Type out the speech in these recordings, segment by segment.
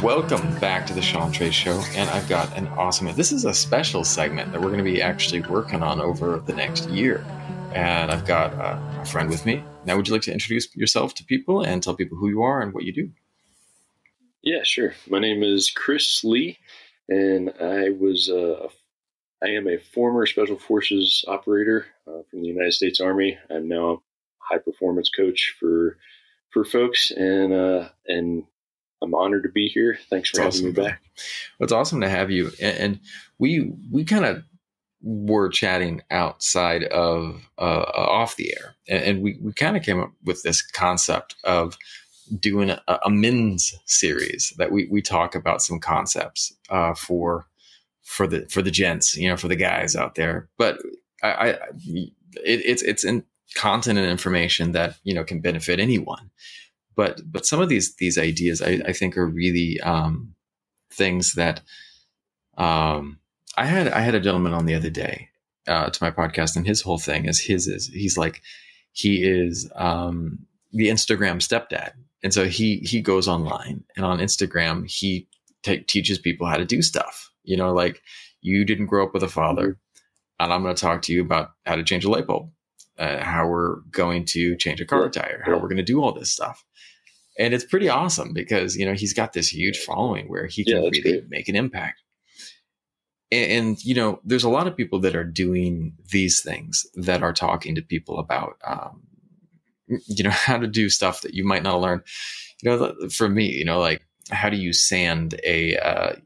Welcome back to the Sean Trey Show, and I've got an awesome. This is a special segment that we're going to be actually working on over the next year, and I've got a friend with me. Now, would you like to introduce yourself to people and tell people who you are and what you do? Yeah, sure. My name is Chris Lee, and I am a former Special Forces operator from the United States Army. I'm now a high performance coach for folks, and I'm honored to be here. Thanks for having me back. Well, it's awesome to have you. And we kind of were chatting outside of off the air, and we kind of came up with this concept of doing a men's series that we talk about some concepts for the gents, for the guys out there. But it's in content and information that can benefit anyone. But some of these ideas I think are really things that I had a gentleman on the other day to my podcast, and his whole thing is he is the Instagram stepdad, and so he goes online, and on Instagram he teaches people how to do stuff. Like, you didn't grow up with a father, and I'm going to talk to you about how to change a light bulb, how we're going to change a car tire, how we're going to do all this stuff. And it's pretty awesome because, he's got this huge following where he can really make an impact. And, there's a lot of people that are doing these things that are talking to people about, how to do stuff that you might not learn. For me, like, how do you sand a,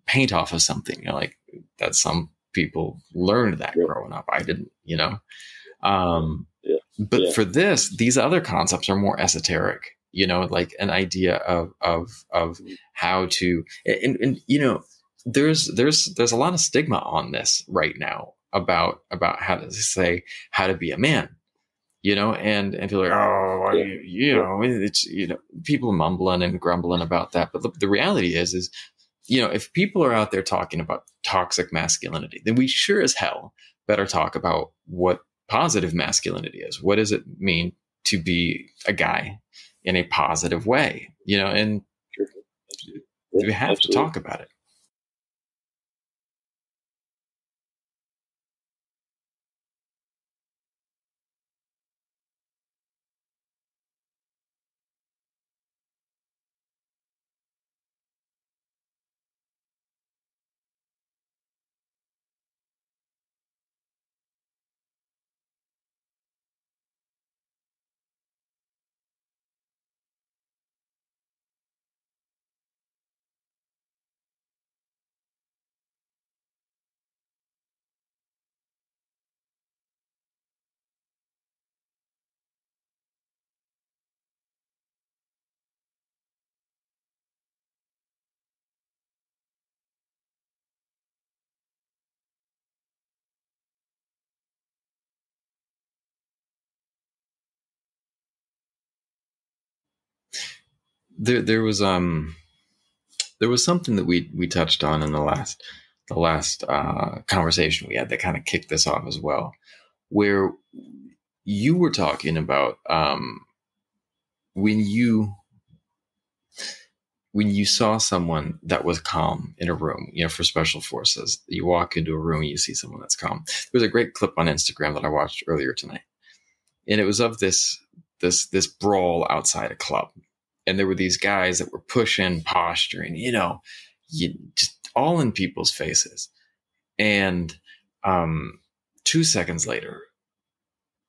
paint off of something? Like, that some people learned that growing up. I didn't, But for these other concepts are more esoteric, like an idea of how to, and there's a lot of stigma on this right now about how to say how to be a man, and people are like, it's, people mumbling and grumbling about that. But the reality is, if people are out there talking about toxic masculinity, then we sure as hell better talk about what positive masculinity is. What does it mean to be a guy in a positive way? And we have to talk about it. There was something that we touched on in the last conversation we had that kind of kicked this off as well, where you were talking about when you saw someone that was calm in a room, for special forces. You walk into a room and you see someone that's calm. There was a great clip on Instagram that I watched earlier tonight, and it was of this brawl outside a club. And there were these guys that were pushing, posturing, just all in people's faces. And 2 seconds later,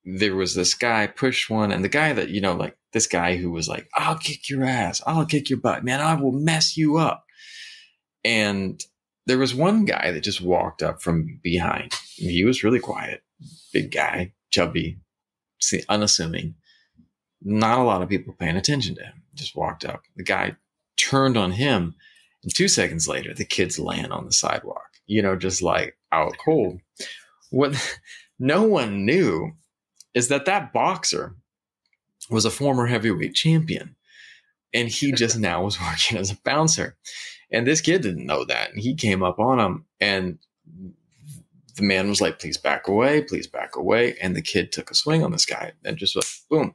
there was this guy pushed one, and the guy that, like this guy who was like, I'll kick your ass, I'll kick your butt, man, I will mess you up. And there was one guy that just walked up from behind. He was really quiet, big guy, chubby, unassuming. Not a lot of people paying attention to him. Just walked up. The guy turned on him, and 2 seconds later, the kid's laying on the sidewalk, just like out cold. What no one knew is that boxer was a former heavyweight champion, and he just now was working as a bouncer. And this kid didn't know that, and he came up on him, and the man was like, please back away, please back away. And the kid took a swing on this guy and just went, boom.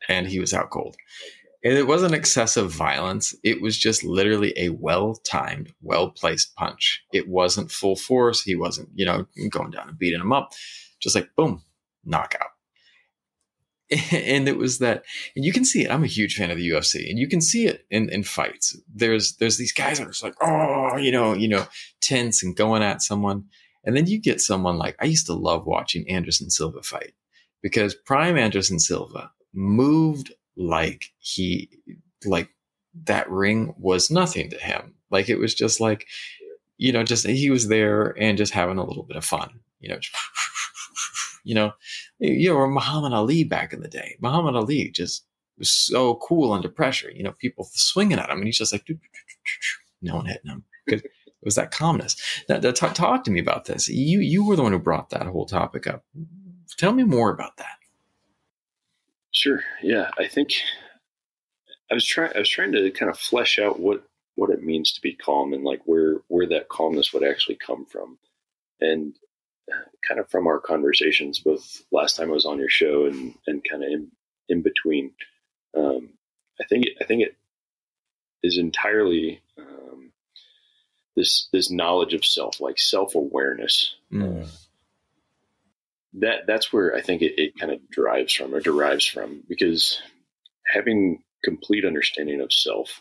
And he was out cold. And it wasn't excessive violence. It was just literally a well-timed, well-placed punch. It wasn't full force. He wasn't, going down and beating him up. Just like, boom, knockout. And it was that, and you can see it. I'm a huge fan of the UFC, and you can see it in fights. There's these guys that are just like, tense and going at someone. And then you get someone like, I used to love watching Anderson Silva fight, because prime Anderson Silva moved like that ring was nothing to him. Like, it was just like, just he was there and just having a little bit of fun, or Muhammad Ali back in the day. Muhammad Ali just was so cool under pressure, people swinging at him, and he's just like, no one hitting him, because it was that calmness. Talk to me about this. You were the one who brought that whole topic up. Tell me more about that. Sure. Yeah. I think I was trying to kind of flesh out what it means to be calm, and like where that calmness would actually come from. And kind of from our conversations, both last time I was on your show and kind of in between, I think it is entirely this knowledge of self, like self-awareness. That's where I think it kind of derives from, because having complete understanding of self,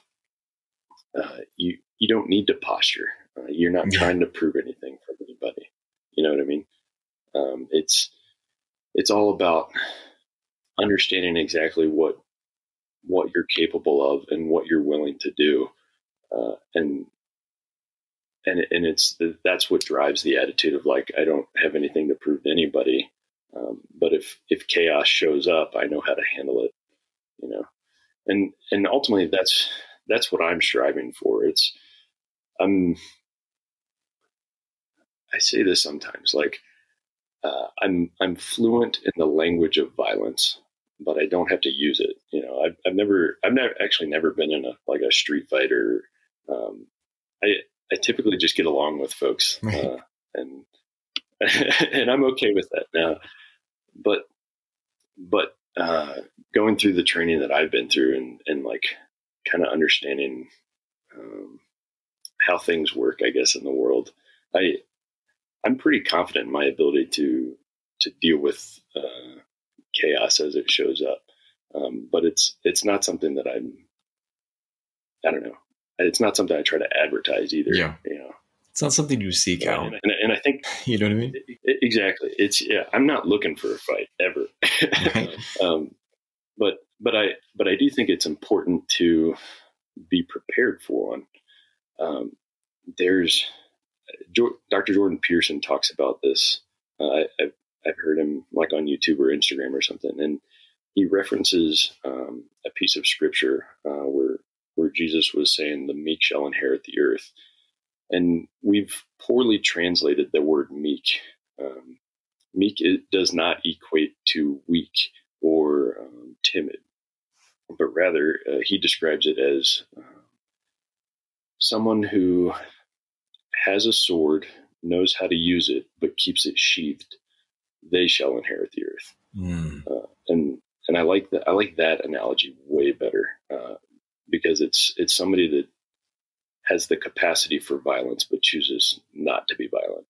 you don't need to posture. You're not trying to prove anything from anybody. You know what I mean? It's all about understanding exactly what you're capable of and what you're willing to do, and that's what drives the attitude of like, I don't have anything to prove to anybody, but if chaos shows up, I know how to handle it. And ultimately that's what I'm striving for. I say this sometimes, like, I'm fluent in the language of violence, but I don't have to use it. I've never been in a street fight, or I typically just get along with folks, and and I'm okay with that now. But going through the training that I've been through, and like kind of understanding how things work, I guess, in the world, I'm pretty confident in my ability to deal with chaos as it shows up. But it's not something that I don't know. It's not something I try to advertise either. Yeah. It's not something you seek out. And I think, you know what I mean? Exactly. I'm not looking for a fight ever. Right. But I do think it's important to be prepared for one. There's Dr. Jordan Peterson talks about this. I've heard him like on YouTube or Instagram or something, and he references a piece of scripture where Jesus was saying, "The meek shall inherit the earth," and we've poorly translated the word meek. Meek does not equate to weak or timid, but rather he describes it as someone who has a sword, knows how to use it, but keeps it sheathed. They shall inherit the earth. And I like that. I like that analogy way better, because it's somebody that has the capacity for violence, but chooses not to be violent.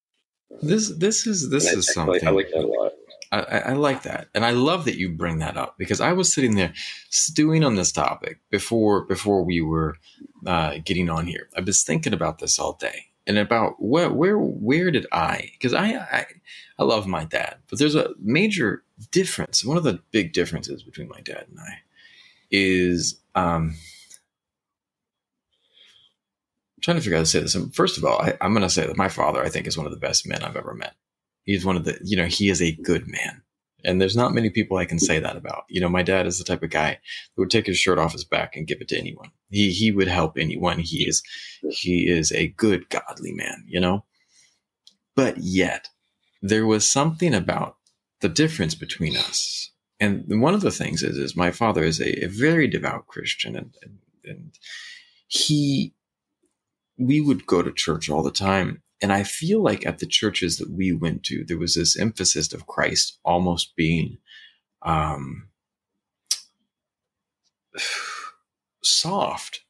This is something I like that a lot. I like that, and I love that you bring that up, because I was sitting there stewing on this topic before we were getting on here. I was thinking about this all day, and about where did because I love my dad, but there's a major difference. One of the big differences between my dad and I is I'm trying to figure out how to say this. And first of all, I'm going to say that my father, I think, is one of the best men I've ever met. He's one of the, he is a good man. And there's not many people I can say that about. My dad is the type of guy who would take his shirt off his back and give it to anyone. He would help anyone. He is a good, godly man, But yet, there was something about the difference between us. And one of the things is my father is a very devout Christian, and we would go to church all the time. And I feel like at the churches that we went to, there was this emphasis of Christ almost being soft,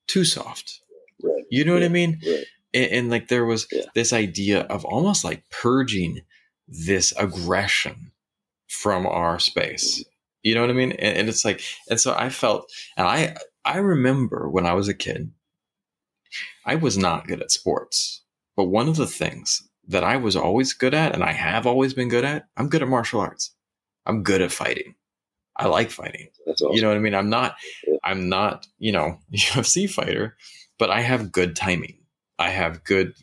too soft. Right. You know what I mean? Right. And like there was this idea of almost like purging this aggression from our space. You know what I mean? And it's like, and so I felt, and I remember when I was a kid, I was not good at sports, but one of the things that I was always good at, and I have always been good at, I'm good at martial arts. I'm good at fighting. I like fighting. That's awesome. You know what I mean? I'm not, UFC fighter, but I have good timing. I have good,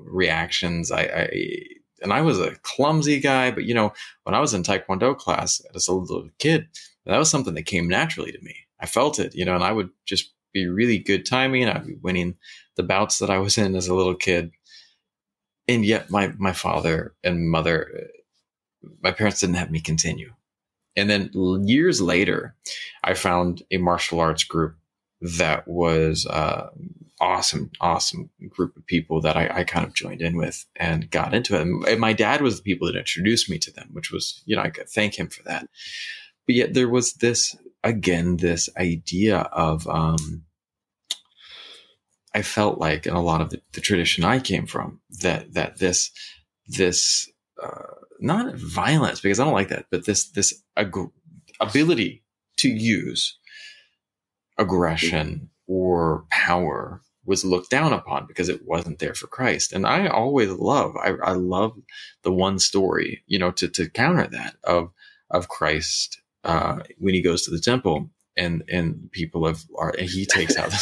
reactions. And I was a clumsy guy, but when I was in Taekwondo class as a little kid, that was something that came naturally to me. I felt it, and I would just be really good timing. I'd be winning the bouts that I was in as a little kid. And yet my father and mother, my parents didn't have me continue. And then years later, I found a martial arts group that was awesome group of people that I kind of joined in with and got into it. And my dad was the people that introduced me to them, which was, I could thank him for that. But yet there was this idea of, I felt like in a lot of the tradition I came from, that this not violence, because I don't like that, but this ability to use aggression or power was looked down upon because it wasn't there for Christ. And I always I love the one story, to counter that of Christ when he goes to the temple and people and he takes out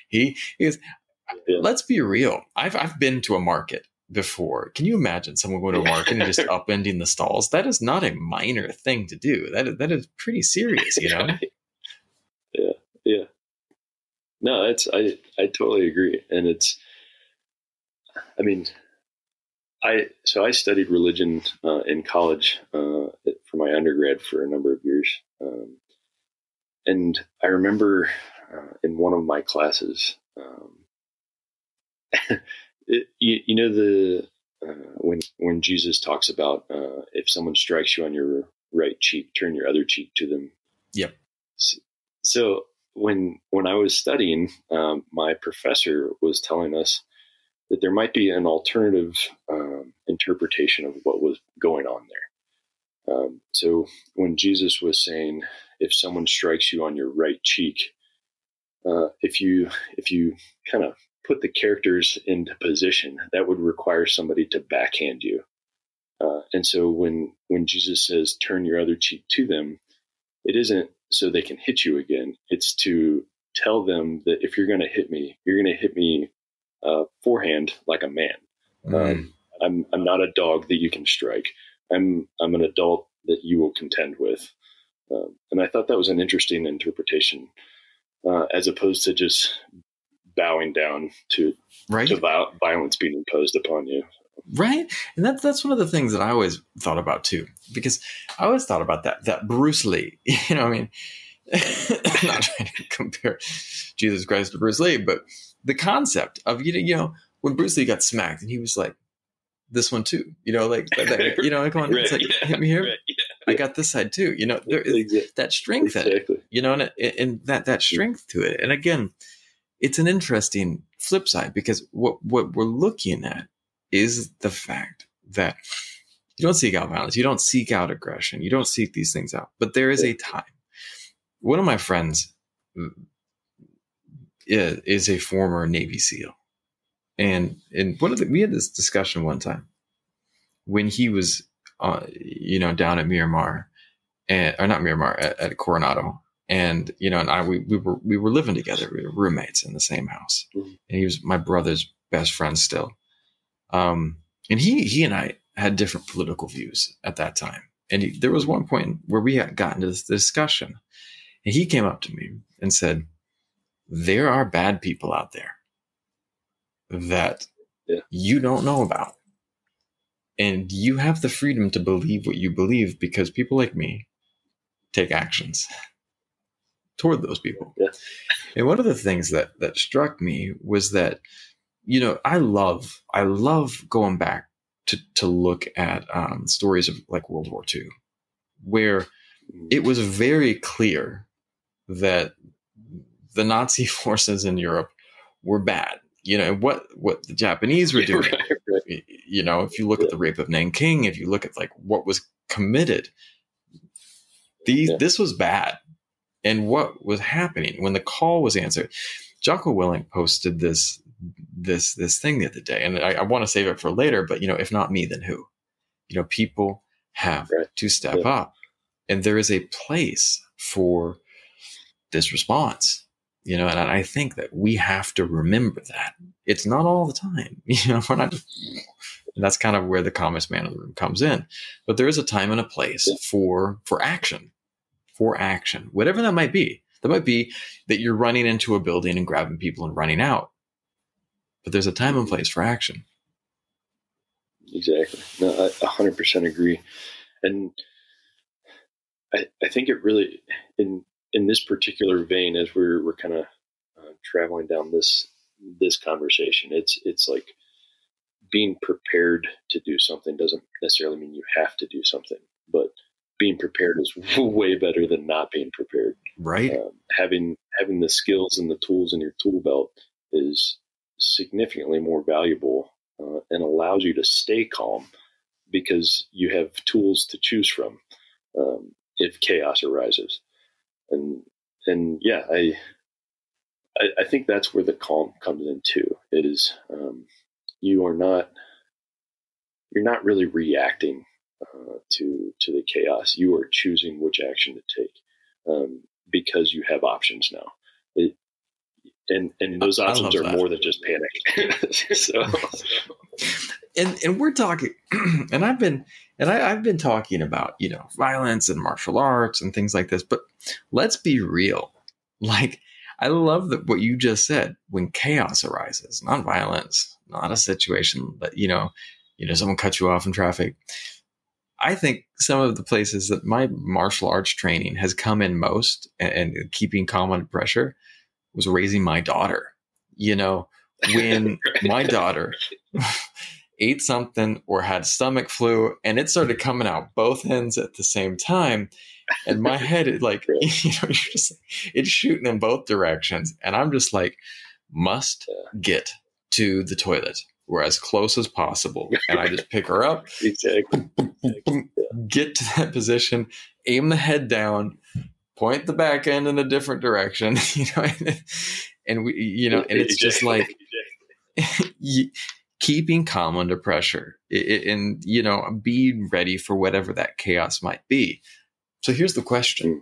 he is. Let's be real. I've been to a market before. Can you imagine someone going to a market and just upending the stalls? That is not a minor thing to do. That is pretty serious, Yeah. No, I totally agree. And I studied religion in college for my undergrad for a number of years. And I remember in one of my classes, when Jesus talks about if someone strikes you on your right cheek, turn your other cheek to them. Yep. So when I was studying, my professor was telling us that there might be an alternative interpretation of what was going on there. So when Jesus was saying, if someone strikes you on your right cheek, if you kind of put the characters into position, that would require somebody to backhand you. And so when Jesus says, turn your other cheek to them, it isn't so they can hit you again. It's to tell them that if you're going to hit me, you're going to hit me forehand like a man. I'm not a dog that you can strike. I'm an adult that you will contend with. And I thought that was an interesting interpretation, as opposed to just bowing down to violence being imposed upon you. Right. And that's one of the things that I always thought about too, because I always thought about that Bruce Lee, I mean, I'm not trying to compare Jesus Christ to Bruce Lee, but the concept of, when Bruce Lee got smacked and he was like, this one too, come on, right, it's like, hit me here. Right, yeah. I got this side too, there is that strength, exactly. And that strength to it. And again, it's an interesting flip side, because what we're looking at is the fact that you don't seek out violence, you don't seek out aggression, you don't seek these things out. But there is a time. One of my friends is a former Navy SEAL, and we had this discussion one time when he was, down at Miramar, or not Miramar, at Coronado. And, and we were living together. We were roommates in the same house. Mm-hmm. And he was my brother's best friend still. And he and I had different political views at that time. And there was one point where we had gotten to this discussion, and he came up to me and said, there are bad people out there that you don't know about. And you have the freedom to believe what you believe, because people like me take actions toward those people. Yeah. And one of the things that struck me was that, I love going back to look at stories of like World War II, where it was very clear that the Nazi forces in Europe were bad. What the Japanese were doing. Right. If you look at the rape of Nanking, if you look at like what was committed, this was bad. And what was happening when the call was answered? Jocko Willink posted this thing the other day, and I want to save it for later. But if not me, then who? People have to step up, and there is a place for this response. And I think that we have to remember that it's not all the time. We're not just, and that's kind of where the calmest man in the room comes in. But there is a time and a place for action. For action, whatever that might be. That might be that you're running into a building and grabbing people and running out. But there's a time and place for action. Exactly. No, I 100% agree. And I think it really, in this particular vein, as we're kind of traveling down this conversation, it's like being prepared to do something doesn't necessarily mean you have to do something, but being prepared is way better than not being prepared. Right. Having the skills and the tools in your tool belt is significantly more valuable and allows you to stay calm because you have tools to choose from if chaos arises. And yeah, I think that's where the calm comes in too. It is you're not really reacting to the chaos. You are choosing which action to take because you have options now. And those options are more than just panic. So, and we're talking, and I've been talking about violence and martial arts and things like this. But let's be real. Like, I love that what you just said. When chaos arises, not violence, not a situation that someone cuts you off in traffic. I think some of the places that my martial arts training has come in most and keeping calm under pressure was raising my daughter. When my daughter ate something or had stomach flu and it started coming out both ends at the same time, and my head is like, it's shooting in both directions. And I'm just like, must get to the toilet. We're as close as possible. And I just pick her up, exactly. Get to that position, aim the head down, point the back end in a different direction, and we, and it's just like keeping calm under pressure and, being ready for whatever that chaos might be. So here's the question.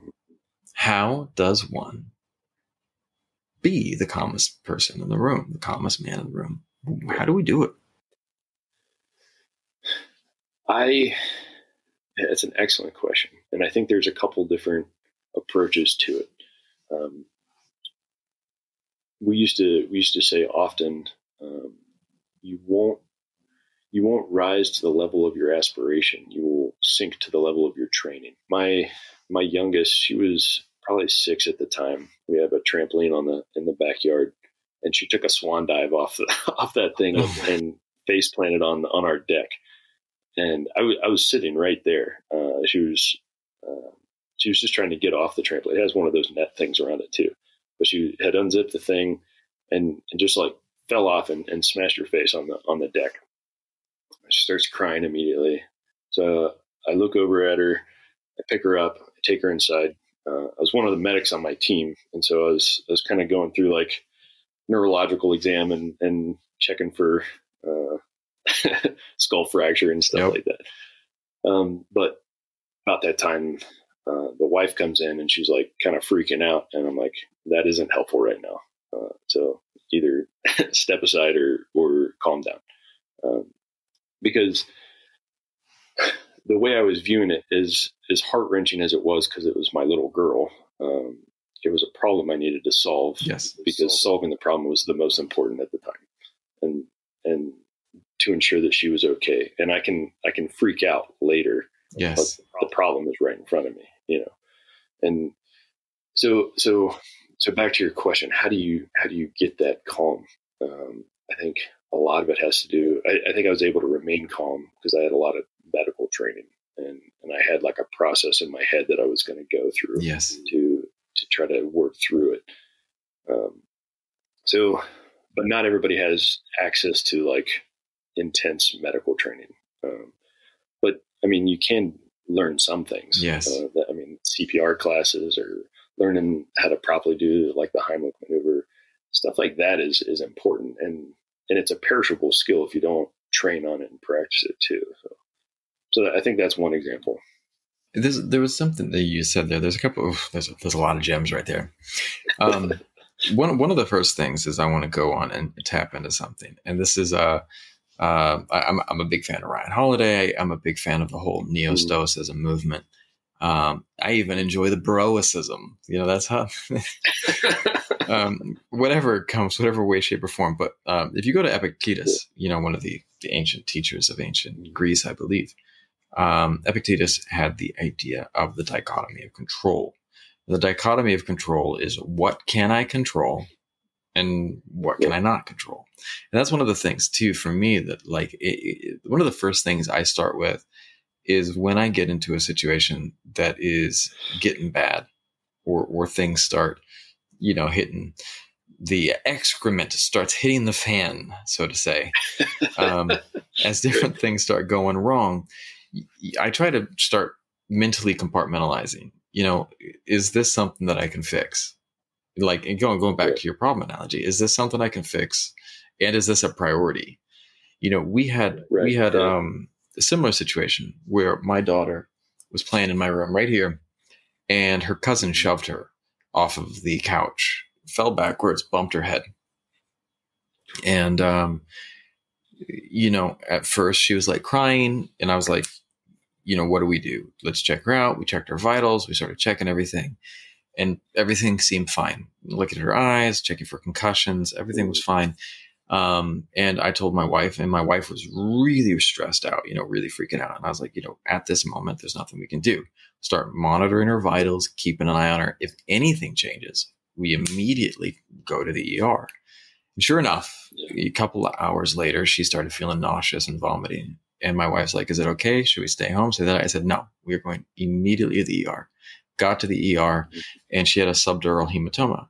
How does one be the calmest person in the room, the calmest man in the room? How do we do it? It's an excellent question. And I think there's a couple different approaches to it. We used to say often, you won't rise to the level of your aspiration. You will sink to the level of your training. My youngest, she was probably 6 at the time. We have a trampoline in the backyard, and she took a swan dive off that thing and face planted on our deck. And I was sitting right there. She was just trying to get off the trampoline. It has one of those net things around it too, but she had unzipped the thing and just like fell off and smashed her face on the deck. She starts crying immediately. So I look over at her, I pick her up, I take her inside. I was one of the medics on my team, and so I was kind of going through like neurological exam and checking for skull fracture and stuff like that. But about that time, the wife comes in and she's like kind of freaking out, and I'm like, that isn't helpful right now. So either step aside or calm down. Because the way I was viewing it is as heart-wrenching as it was, because it was my little girl. It was a problem I needed to solve. Yes, because solving the problem was the most important at the time, and to ensure that she was okay. And I can freak out later. Yes, but the problem is right in front of me, And so back to your question, how do you get that calm? I think a lot of it has to do. I think I was able to remain calm because I had a lot of medical training, and I had like a process in my head that I was going to go through. Yes, to try to work through it. Um, so, but not everybody has access to like intense medical training. But I mean, you can learn some things. Yes. CPR classes or learning how to properly do like the Heimlich maneuver, stuff like that is important. And it's a perishable skill if you don't train on it and practice it too. So I think that's one example. There was something that you said there. There's a couple of, there's a lot of gems right there. One of the first things is I want to go on and tap into something. And this is, I'm a big fan of Ryan Holiday. I'm a big fan of the whole neo-stoicism movement. I even enjoy the Baroicism. That's how, whatever it comes, whatever way, shape, or form. But if you go to Epictetus, one of the ancient teachers of ancient Greece, I believe, Epictetus had the idea of the dichotomy of control. The dichotomy of control is what can I control and what can I not control? And that's one of the things too, for me, that like one of the first things I start with is when I get into a situation that is getting bad or things start, hitting the excrement starts hitting the fan, so to say, as different things start going wrong, I try to start mentally compartmentalizing, is this something that I can fix? Like going back to your problem analogy, is this something I can fix? And is this a priority? We had a similar situation where my daughter was playing in my room right here, and her cousin shoved her off of the couch, fell backwards, bumped her head. And, at first she was like crying, and I was like, what do we do? Let's check her out. We checked her vitals. We started checking everything, and everything seemed fine. Look at her eyes, checking for concussions. Everything was fine. And I told my wife, and my wife was really stressed out, really freaking out. And I was like, at this moment, there's nothing we can do. Start monitoring her vitals, keeping an eye on her. If anything changes, we immediately go to the ER. And sure enough, a couple of hours later, she started feeling nauseous and vomiting. And my wife's like, is it okay? Should we stay home? So then I said, no, we are going immediately to the ER. Got to the ER, and she had a subdural hematoma.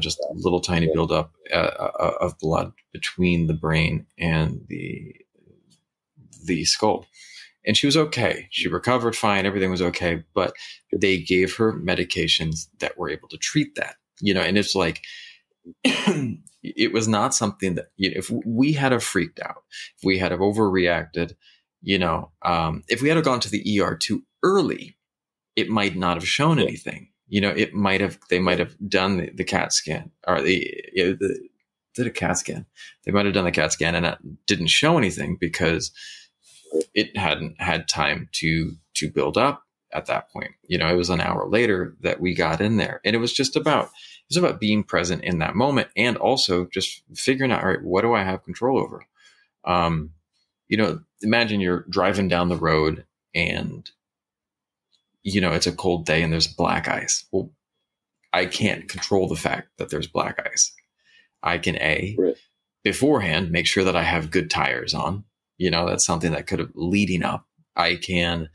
Just a little tiny buildup of blood between the brain and the skull. And she was okay. She recovered fine. Everything was okay. But they gave her medications that were able to treat that, and it's like, it was not something that, if we had have freaked out, if we had have overreacted, if we had have gone to the ER too early, it might not have shown anything. They might have done the CAT scan, or did a CAT scan. They might have done the CAT scan and that didn't show anything because it hadn't had time to build up at that point. It was an hour later that we got in there, and it was about being present in that moment, and also just figuring out, all right, what do I have control over? Imagine you're driving down the road and it's a cold day and there's black ice. Well, I can't control the fact that there's black ice. I can beforehand make sure that I have good tires on. That's something that could have leading up. I can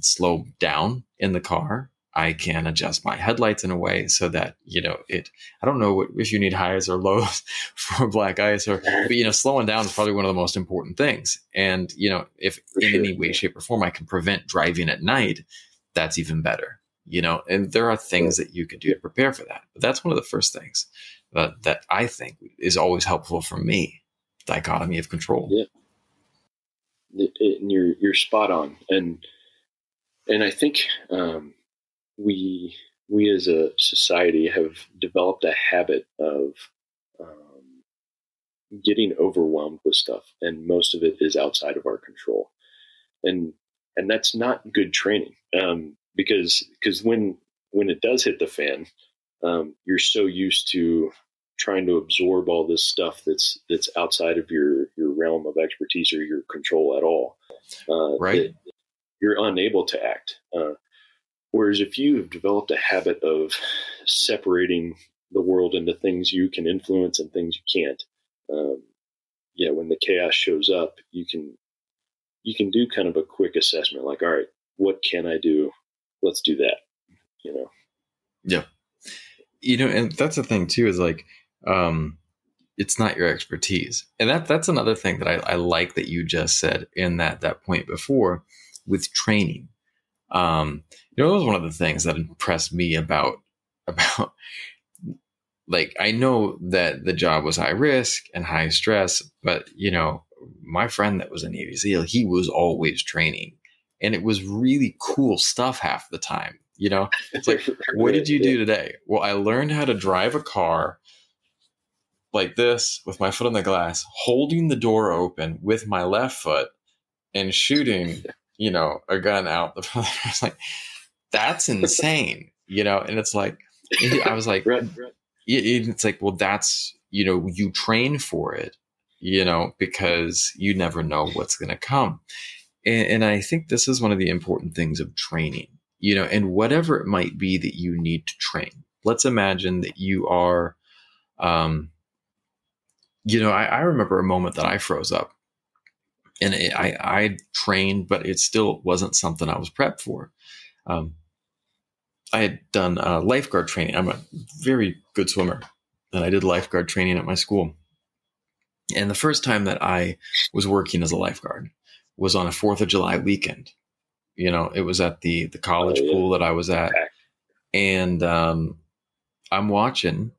slow down in the car. I can adjust my headlights in a way so that, I don't know if you need highs or lows for black ice, but slowing down is probably one of the most important things. And, if in any way, shape, or form I can prevent driving at night, that's even better, and there are things that you can do to prepare for that. But that's one of the first things that I think is always helpful for me, dichotomy of control. Yeah. And you're spot on. And I think, we as a society have developed a habit of getting overwhelmed with stuff, and most of it is outside of our control, and that's not good training, because when it does hit the fan, you're so used to trying to absorb all this stuff that's outside of your realm of expertise or your control at all, right? You're unable to act. Whereas if you have developed a habit of separating the world into things you can influence and things you can't, when the chaos shows up, you can do kind of a quick assessment, like, all right, what can I do? Let's do that. Yeah. and that's the thing too, is like, it's not your expertise. And that's another thing that I like that you just said in that point before with training. It was one of the things that impressed me about like, I know that the job was high risk and high stress, but my friend that was a Navy SEAL, he was always training, and it was really cool stuff half the time. It's like, what did you do today? Well, I learned how to drive a car like this with my foot on the glass, holding the door open with my left foot and shooting, a gun out the front. I was like, that's insane, and it's like, I was like, Right. It's like, well, that's, you train for it, because you never know what's going to come. And I think this is one of the important things of training, and whatever it might be that you need to train. Let's imagine that you are, I remember a moment that I froze up, and I trained, but it still wasn't something I was prepped for. I had done lifeguard training. I'm a very good swimmer, and I did lifeguard training at my school. And the first time that I was working as a lifeguard was on a 4th of July weekend. It was at the college pool that I was at. And I'm watching,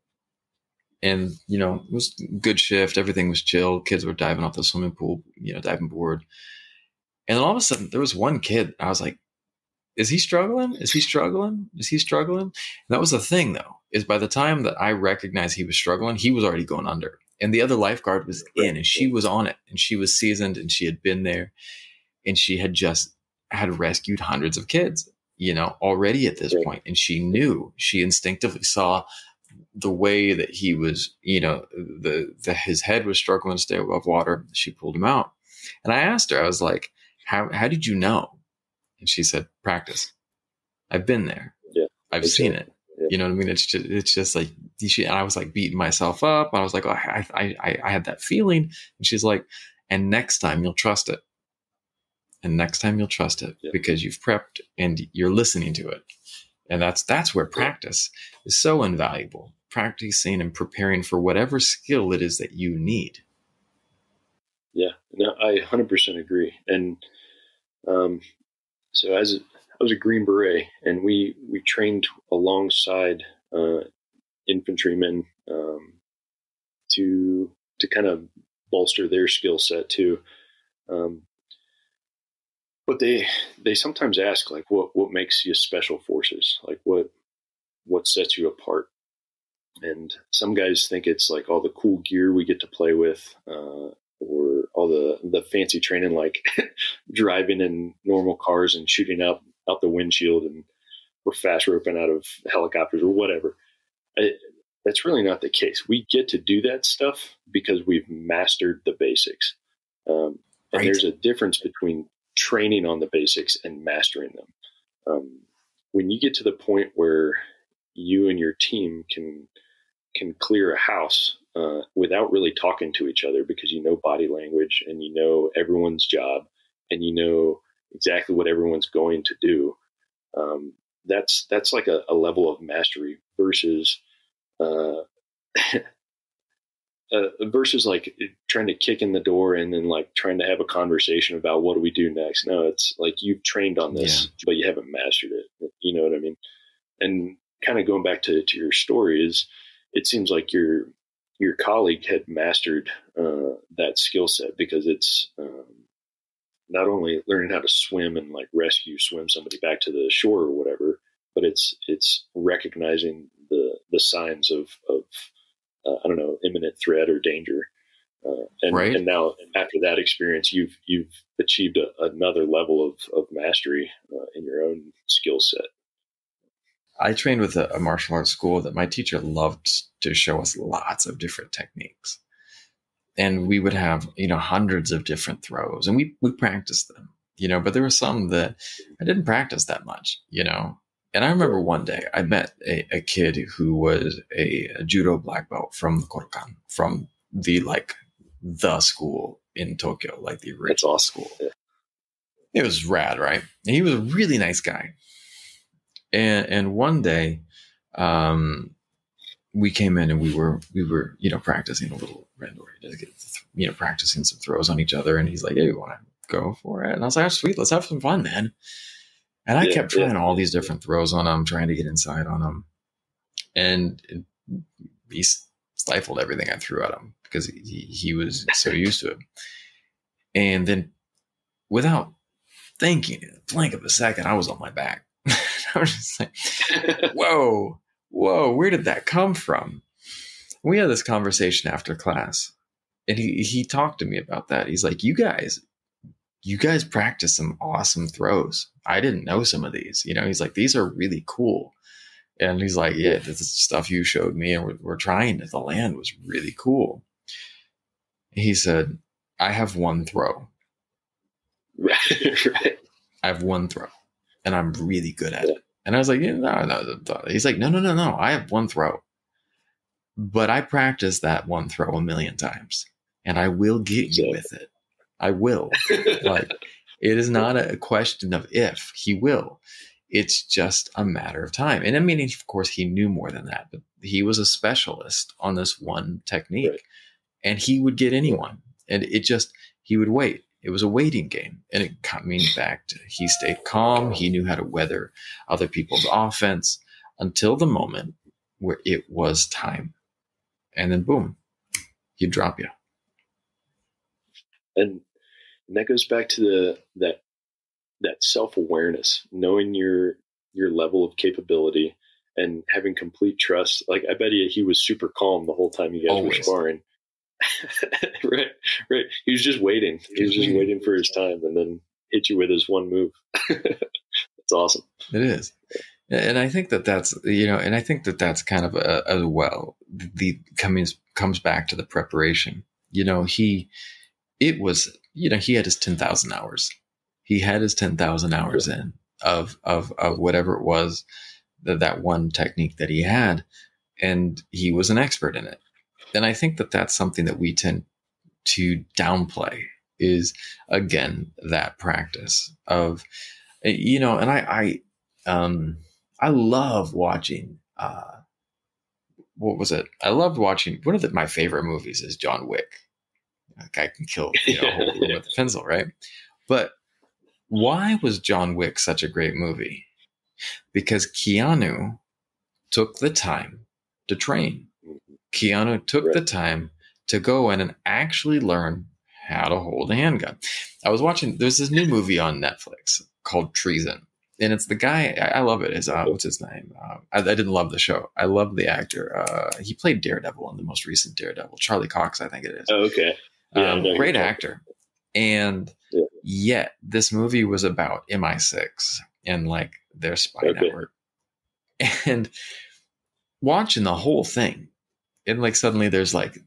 and, it was a good shift. Everything was chill. Kids were diving off the swimming pool, diving board. And then all of a sudden there was one kid. I was like, is he struggling? Is he struggling? Is he struggling? And that was the thing, though, is by the time that I recognized he was struggling, he was already going under. And the other lifeguard was in, and she was on it, and she was seasoned, and she had been there, and she had rescued hundreds of kids, already at this point. And she instinctively saw the way that he was, his head was struggling to stay above water. She pulled him out. And I asked her, I was like, how did you know? And she said, practice. I've been there. Yeah, I've seen it. Yeah. You know what I mean? It's just like, and I was like beating myself up. I was like, oh, I had that feeling. And she's like, and next time you'll trust it. And next time you'll trust it because you've prepped and you're listening to it. And that's where practice is so invaluable. Practicing and preparing for whatever skill it is that you need. Yeah, no, I 100% agree. And, so I was a Green Beret, and we trained alongside infantrymen to kind of bolster their skill set too. But they sometimes ask, like, what makes you special forces? Like, what sets you apart? And some guys think it's like all the cool gear we get to play with, or all the fancy training, like driving in normal cars and shooting out the windshield, and we're fast roping out of helicopters or whatever. That's really not the case. We get to do that stuff because we've mastered the basics. And there's a difference between training on the basics and mastering them. When you get to the point where you and your team can clear a house without really talking to each other, because you know body language and you know everyone's job and you know exactly what everyone's going to do. That's like a level of mastery versus like trying to kick in the door and then like trying to have a conversation about what do we do next. No, it's like you've trained on this, but you haven't mastered it. You know what I mean? And kind of going back to your story, is it seems like your colleague had mastered that skill set, because it's not only learning how to swim and like swim somebody back to the shore or whatever, but it's recognizing the signs of I don't know, imminent threat or danger. And now after that experience, you've achieved another level of mastery in your own skill set. I trained with a martial arts school that my teacher loved to show us lots of different techniques. And we would have, hundreds of different throws, and we practiced them, but there were some that I didn't practice that much, And I remember one day I met a kid who was a judo black belt from the Kodokan, from the school in Tokyo, like the original school. Yeah. It was rad, right? And he was a really nice guy. And one day, we came in and we were, practicing a little randomly, practicing some throws on each other. And he's like, "Hey, you want to go for it?" And I was like, "Oh, sweet, let's have some fun, man." And I kept trying all these different throws on him, trying to get inside on him. And he stifled everything I threw at him because he was so used to it. And then without thinking, a blink of a second, I was on my back. I was just like, whoa, where did that come from? We had this conversation after class, and he talked to me about that. He's like, you guys practice some awesome throws. I didn't know some of these. He's like, these are really cool. And he's like, yeah, this is stuff you showed me, and we're trying it. The land was really cool. He said, I have one throw. Right. I have one throw, and I'm really good at it. And I was like, yeah, no. He's like, no. I have one throw. But I practiced that one throw a million times, and I will get you with it. I will. Like, it is not a question of if. He will. It's just a matter of time. And I mean, of course, he knew more than that, but he was a specialist on this one technique, right. And he would get anyone. And he would wait. It was a waiting game. And it got me back to, he stayed calm. He knew how to weather other people's offense until the moment where it was time. And then boom, he'd drop you. And that goes back to that self-awareness, knowing your level of capability and having complete trust. Like, I bet he was super calm the whole time you guys were sparring. Right. He was just waiting. He was just waiting for his time, and then hit you with his one move. It's awesome. It is. And I think that's, and I think that's kind of as well, comes back to the preparation. He had his 10,000 hours. He had his 10,000 hours in of whatever it was, that one technique that he had, and he was an expert in it. And I think that's something that we tend to downplay is, again, that practice of, and I love watching, what was it? I loved watching, one of my favorite movies is John Wick. That guy can kill a whole room with a pencil, right? But why was John Wick such a great movie? Because Keanu took the time to train. Keanu took the time to go in and actually learn how to hold a handgun. I was watching, there's this new movie on Netflix called Treason. And it's the guy, I love it. What's his name? I didn't love the show. I love the actor. He played Daredevil in the most recent Daredevil. Charlie Cox, I think it is. Oh, okay. Yeah, great actor. And yet this movie was about MI6 and like their spy network. And watching the whole thing, and like suddenly there's like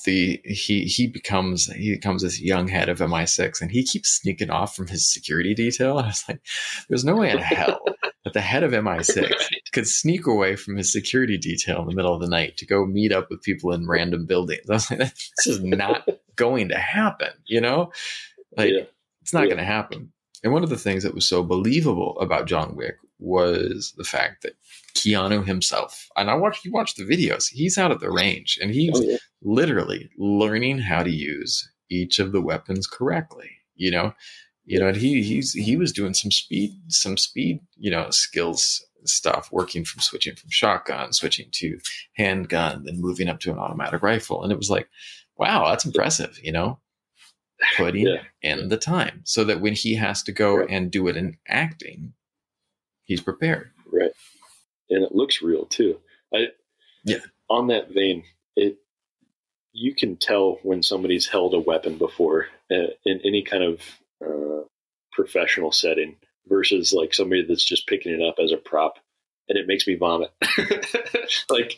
he becomes this young head of MI6, and he keeps sneaking off from his security detail. And I was like, there's no way in hell that the head of MI6 could sneak away from his security detail in the middle of the night to go meet up with people in random buildings. I was like, this is not going to happen, it's not going to happen. And one of the things that was so believable about John Wick was the fact that Keanu himself, and you watch the videos, he's out at the range and he's literally learning how to use each of the weapons correctly, and he was doing some speed, skills stuff, switching from shotgun, switching to handgun, then moving up to an automatic rifle. And it was like, wow, that's impressive, putting in the time so that when he has to go and do it in acting, he's prepared. Right. And it looks real too. On that vein, you can tell when somebody's held a weapon before in any kind of professional setting versus like somebody that's just picking it up as a prop, and it makes me vomit. Like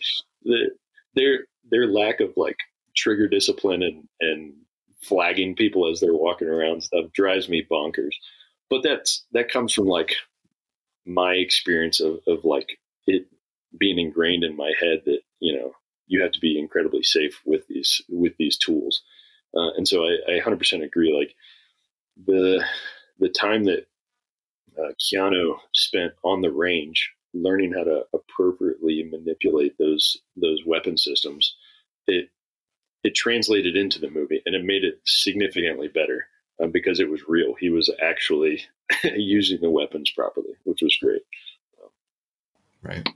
their lack of like trigger discipline and flagging people as they're walking around stuff drives me bonkers. But that comes from like my experience of like it being ingrained in my head that, you have to be incredibly safe with these tools. And so I 100% agree. Like the time that Keanu spent on the range learning how to appropriately manipulate those weapon systems, it translated into the movie, and it made it significantly better because it was real. He was actually using the weapons properly, which was great. Right.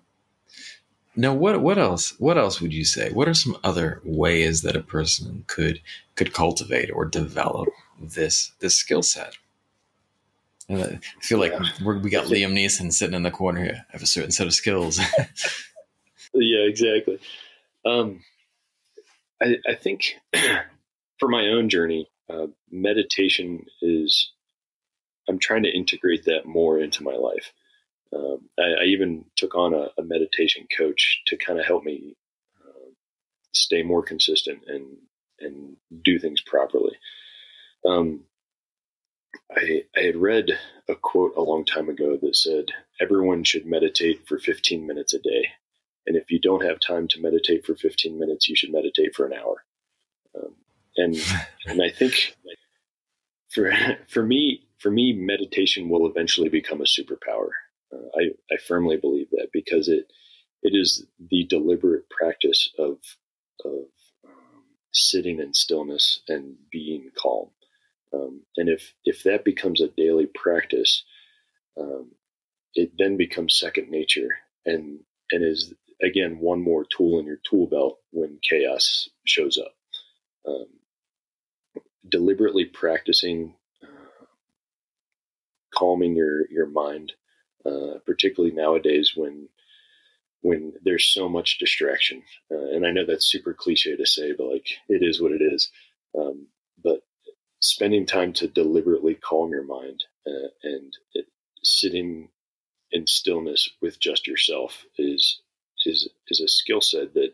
Now, what else would you say? What are some other ways that a person could cultivate or develop this skill set? And I feel like we got Liam Neeson sitting in the corner here. I have a certain set of skills. Yeah, exactly. I think for my own journey, meditation is, I'm trying to integrate that more into my life. I even took on a meditation coach to kind of help me stay more consistent and do things properly. I had read a quote a long time ago that said, everyone should meditate for 15 minutes a day. And if you don't have time to meditate for 15 minutes, you should meditate for an hour. And I think for me, meditation will eventually become a superpower. I firmly believe that, because it is the deliberate practice of sitting in stillness and being calm. And if that becomes a daily practice, it then becomes second nature and is, again, one more tool in your tool belt when chaos shows up. Deliberately practicing calming your mind, particularly nowadays when there's so much distraction. And I know that's super cliche to say, but like, it is what it is. But spending time to deliberately calm your mind and sitting in stillness with just yourself is a skill set that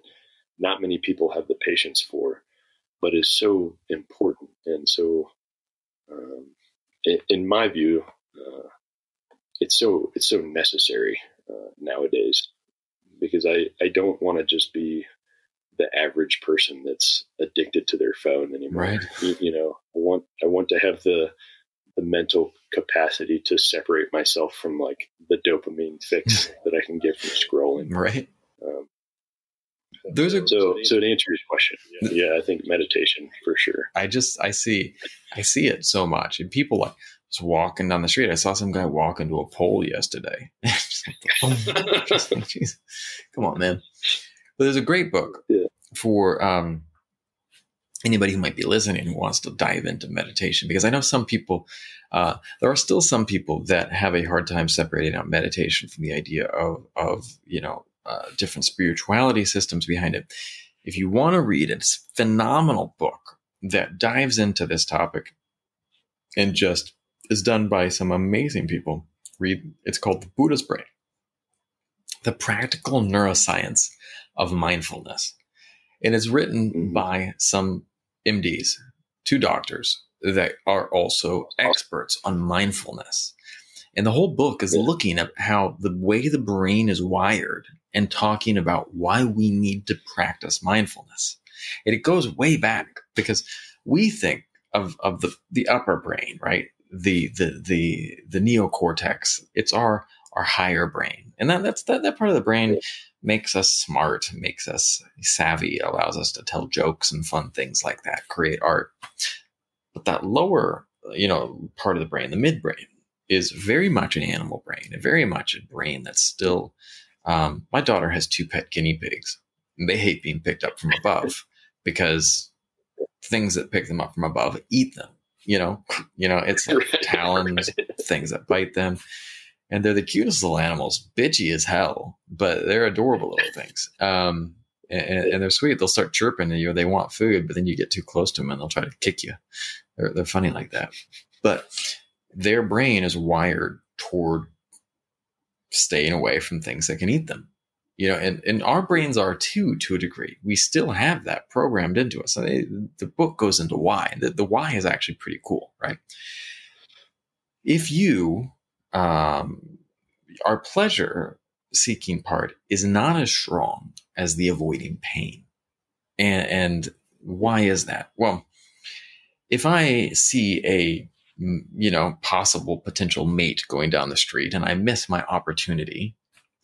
not many people have the patience for, but is so important. And so, in my view, it's so necessary nowadays, because I don't want to just be the average person that's addicted to their phone anymore. Right. I want to have the mental capacity to separate myself from like the dopamine fix that I can get from scrolling. Right. So to answer your question, yeah, I think meditation for sure. I see it so much, and people like just walking down the street. I saw some guy walk into a pole yesterday. Jeez. Come on, man. But there's a great book for anybody who might be listening who wants to dive into meditation, because I know some people, there are still some people that have a hard time separating out meditation from the idea of different spirituality systems behind it. If you want to read it, it's a phenomenal book that dives into this topic and just is done by some amazing people. It's called The Buddha's Brain: The Practical Neuroscience of Mindfulness. And it's written by some MDs, 2 doctors that are also experts on mindfulness. And the whole book is looking at how the way the brain is wired and talking about why we need to practice mindfulness. And it goes way back, because we think of the upper brain, right? The neocortex. It's our higher brain. And that part of the brain makes us smart, makes us savvy, allows us to tell jokes and fun things like that, create art. But that lower, part of the brain, the midbrain, is very much an animal brain, very much a brain that's still, my daughter has 2 pet guinea pigs, and they hate being picked up from above because things that pick them up from above eat them, it's like talons, things that bite them. And they're the cutest little animals, bitchy as hell, but they're adorable little things. And they're sweet. They'll start chirping at you. They want food, but then you get too close to them and they'll try to kick you. They're funny like that. But their brain is wired toward staying away from things that can eat them. And our brains are too, to a degree. We still have that programmed into us. The book goes into why. The why is actually pretty cool, right? If you, our pleasure-seeking part is not as strong as the avoiding pain. And why is that? Well, if I see a possible potential mate going down the street and I miss my opportunity,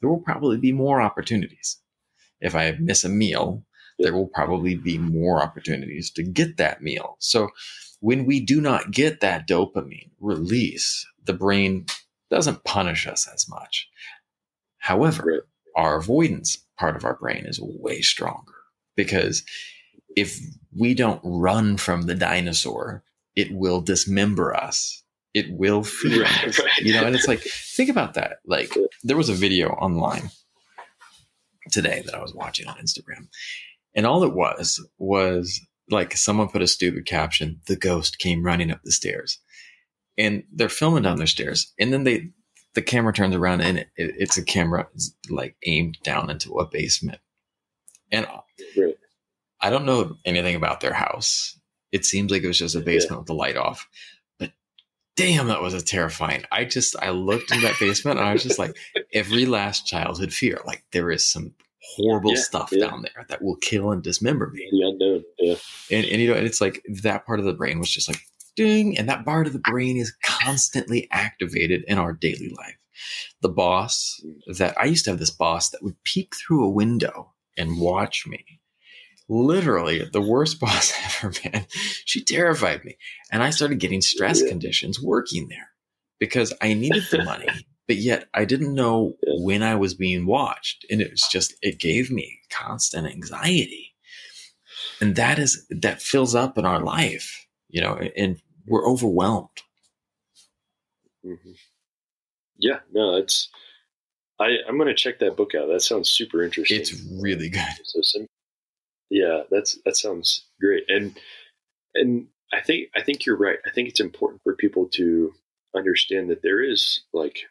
there will probably be more opportunities. If I miss a meal, there will probably be more opportunities to get that meal. So when we do not get that dopamine release, the brain doesn't punish us as much. However, our avoidance part of our brain is way stronger, because if we don't run from the dinosaur, it will dismember us. It will feed us. You know, and it's like, think about that. Like, there was a video online today that I was watching on Instagram, and all it was like someone put a stupid caption, "The ghost came running up the stairs," and they're filming down their stairs, and then the camera turns around, and it's a camera like aimed down into a basement. And I don't know anything about their house. It seems like it was just a basement with the light off. But damn, that was a terrifying. I looked in that basement and I was just like, every last childhood fear. Like, there is some horrible stuff down there that will kill and dismember me. The unknown. Yeah. And you know, and it's like that part of the brain was just like, ding. And that part of the brain is constantly activated in our daily life. The boss that I used to have, this boss that would peek through a window and watch me. Literally the worst boss ever, man. She terrified me. And I started getting stress conditions working there because I needed the money, but yet I didn't know when I was being watched. And it gave me constant anxiety. And that fills up in our life, you know, and we're overwhelmed. Mm-hmm. Yeah, no, I'm going to check that book out. That sounds super interesting. It's really good. Yeah, that sounds great. And I think you're right. I think it's important for people to understand that there is like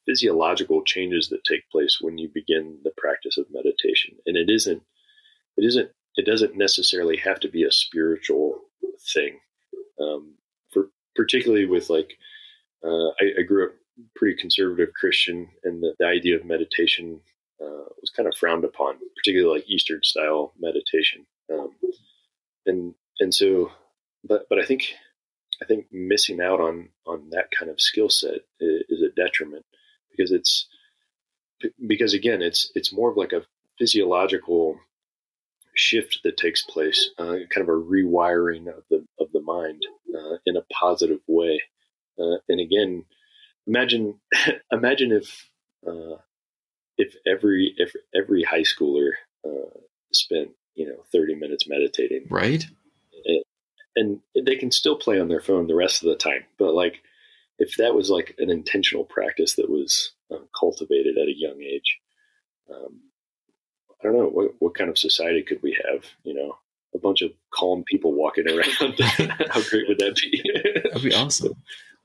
physiological changes that take place when you begin the practice of meditation. And it doesn't necessarily have to be a spiritual thing. Particularly with like, I grew up pretty conservative Christian, and the idea of meditation was kind of frowned upon, particularly like Eastern style meditation. And so, but I think missing out on that kind of skill set is a detriment, because again, it's more of like a physiological shift that takes place, kind of a rewiring of the mind in a positive way. And again, imagine if every high schooler spent 30 minutes meditating, right? And they can still play on their phone the rest of the time, but like if that was like an intentional practice that was cultivated at a young age, I don't know what kind of society could we have? A bunch of calm people walking around. How great would that be? That'd be awesome.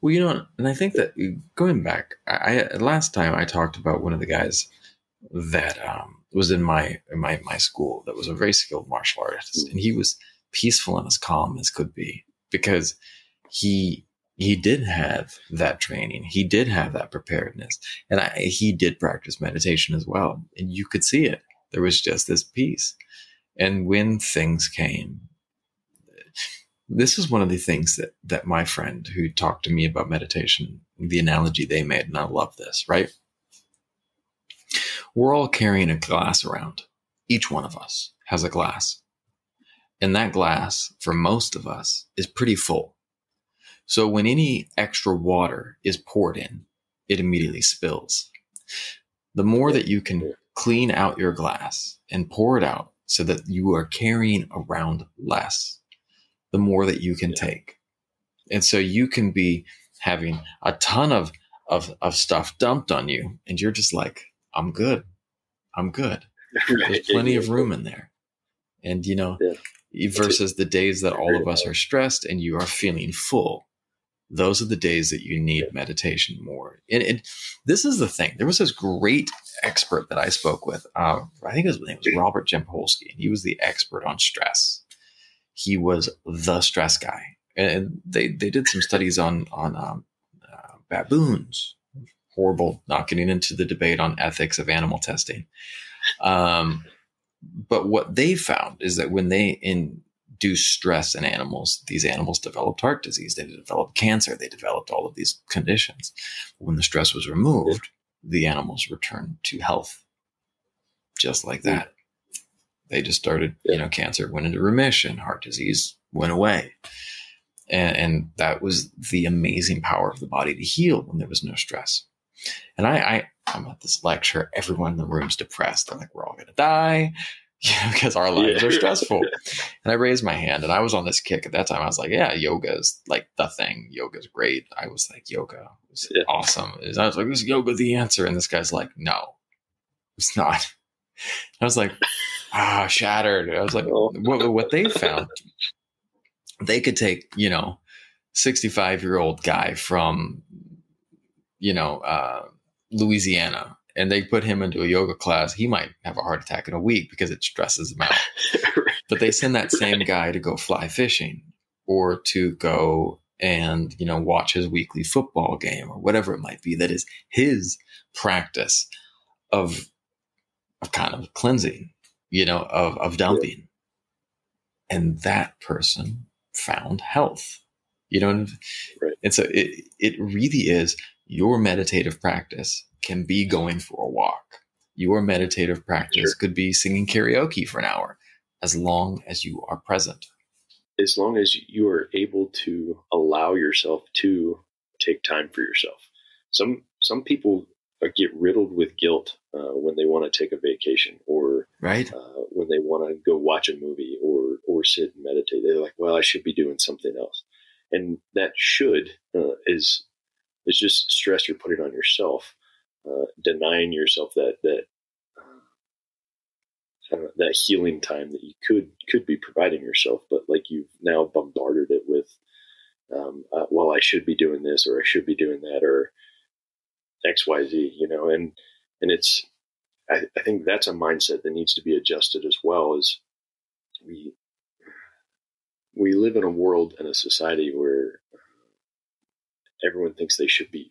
Well, and I think that going back, last time I talked about one of the guys that was in my school that was a very skilled martial artist, and he was peaceful and as calm as could be because he did have that training, he did have that preparedness, and he did practice meditation as well, and you could see it. There was just this peace, and when things came. This is one of the things that my friend who talked to me about meditation, the analogy they made, and I love this, right? We're all carrying a glass around. Each one of us has a glass. And that glass, for most of us, is pretty full. So when any extra water is poured in, it immediately spills. The more that you can clean out your glass and pour it out so that you are carrying around less, the more that you can take. And so you can be having a ton of stuff dumped on you, and you're just like, I'm good. There's plenty of room in there. And, versus the days that all of us are stressed and you are feeling full, those are the days that you need meditation more. And this is the thing. There was this great expert that I spoke with. I think his name was Robert Jempolsky, and he was the expert on stress. He was the stress guy, and they did some studies on baboons. Horrible, not getting into the debate on ethics of animal testing. But what they found is that when they induce stress in animals, these animals developed heart disease, they developed cancer, they developed all of these conditions. When the stress was removed, the animals returned to health just like that. They just started, cancer went into remission, heart disease went away. And that was the amazing power of the body to heal when there was no stress. And I'm at this lecture, everyone in the room's depressed. They're like, we're all going to die, because our lives are stressful. And I raised my hand, and I was on this kick at that time. I was like, yeah, yoga is like the thing. Yoga's great. I was like, yoga is awesome. I was like, is yoga the answer? And this guy's like, no, it's not. I was like, shattered. I was like, what they found, they could take, 65-year-old guy from, Louisiana, and they put him into a yoga class. He might have a heart attack in a week because it stresses him out. But they send that same guy to go fly fishing, or to go and, watch his weekly football game, or whatever it might be. That is his practice of kind of cleansing, of dumping. And that person found health, right. And so it really is, your meditative practice can be going for a walk. Your meditative practice could be singing karaoke for an hour, as long as you are present. As long as you are able to allow yourself to take time for yourself. Some people get riddled with guilt when they want to take a vacation, or when they want to go watch a movie, or sit and meditate. They're like, well, I should be doing something else. And that is just stress you're putting on yourself, denying yourself that healing time that you could be providing yourself, but like you've now bombarded it with, well, I should be doing this, or I should be doing that, or X, Y, Z, and it's, I think that's a mindset that needs to be adjusted as well. As we live in a world and a society where everyone thinks they should be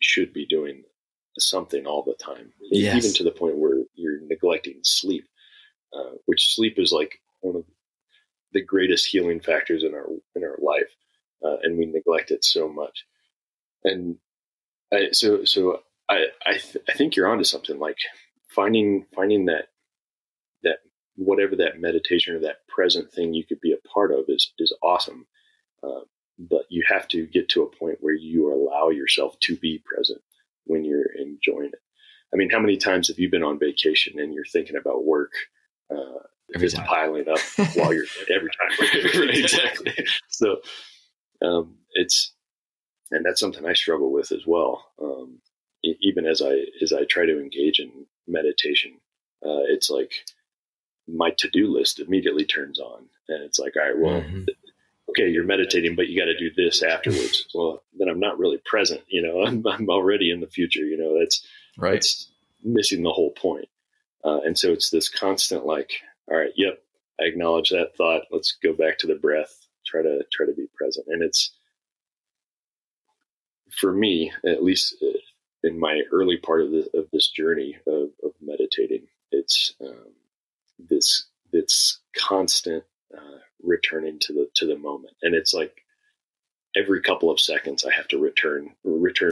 doing something all the time, even to the point where you're neglecting sleep, which sleep is like one of the greatest healing factors in our life, and we neglect it so much. And I think you're onto something, like finding that whatever that meditation or that present thing you could be a part of is awesome. But you have to get to a point where you allow yourself to be present when you're enjoying it. I mean, how many times have you been on vacation and you're thinking about work? It's piling up while you're every time. Exactly. So and that's something I struggle with as well. Even as I try to engage in meditation, it's like my to-do list immediately turns on, and it's like, all right, well, okay, you're meditating, but you got to do this afterwards. Well, then I'm not really present. I'm already in the future. That's right. It's missing the whole point. And so it's this constant, like, all right, yep, I acknowledge that thought. Let's go back to the breath. Try to be present. And it's, for me, at least in my early part of this journey of meditating, it's this constant returning to the moment. And it's like every couple of seconds I have to return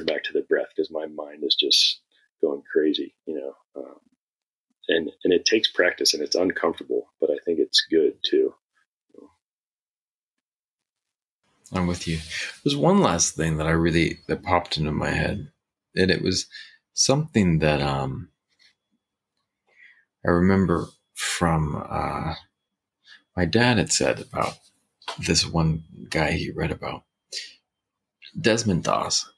back to the breath, because my mind is just going crazy, and it takes practice, and it's uncomfortable, but I think it's good too. I'm with you. There's one last thing that popped into my head, and it was something that I remember from my dad had said about this one guy he read about, Desmond Doss.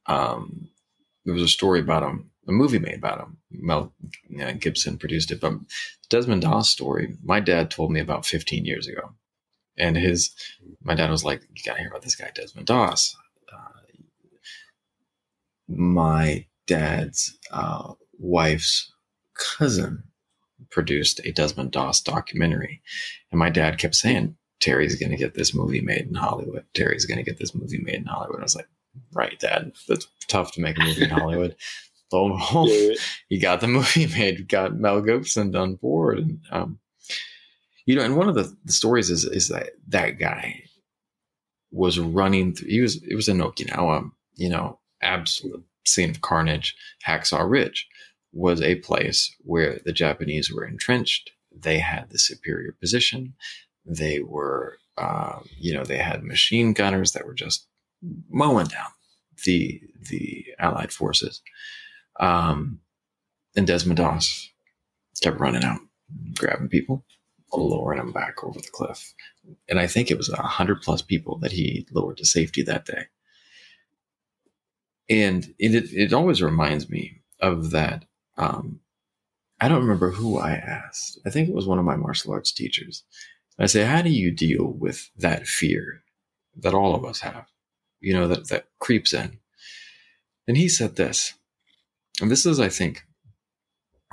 There was a story about him, a movie made about him. Mel Gibson produced it, but Desmond Doss story, my dad told me about 15 years ago. And my dad was like, you got to hear about this guy, Desmond Doss. My dad's wife's cousin produced a Desmond Doss documentary. And my dad kept saying, Terry's going to get this movie made in Hollywood. Terry's going to get this movie made in Hollywood. I was like, right, Dad, that's tough to make a movie in Hollywood. He got the movie made, got Mel Gibson on board. And, and one of the stories is that guy was running through, it was in Okinawa, absolute scene of carnage, Hacksaw Ridge. was a place where the Japanese were entrenched. They had the superior position. They were, they had machine gunners that were just mowing down the Allied forces. And Desmond Doss kept running out, grabbing people, lowering them back over the cliff. And I think it was 100+ people that he lowered to safety that day. And it always reminds me of that. I don't remember who I asked. I think it was one of my martial arts teachers. I say, how do you deal with that fear that all of us have, that creeps in? And he said this, and this is, I think,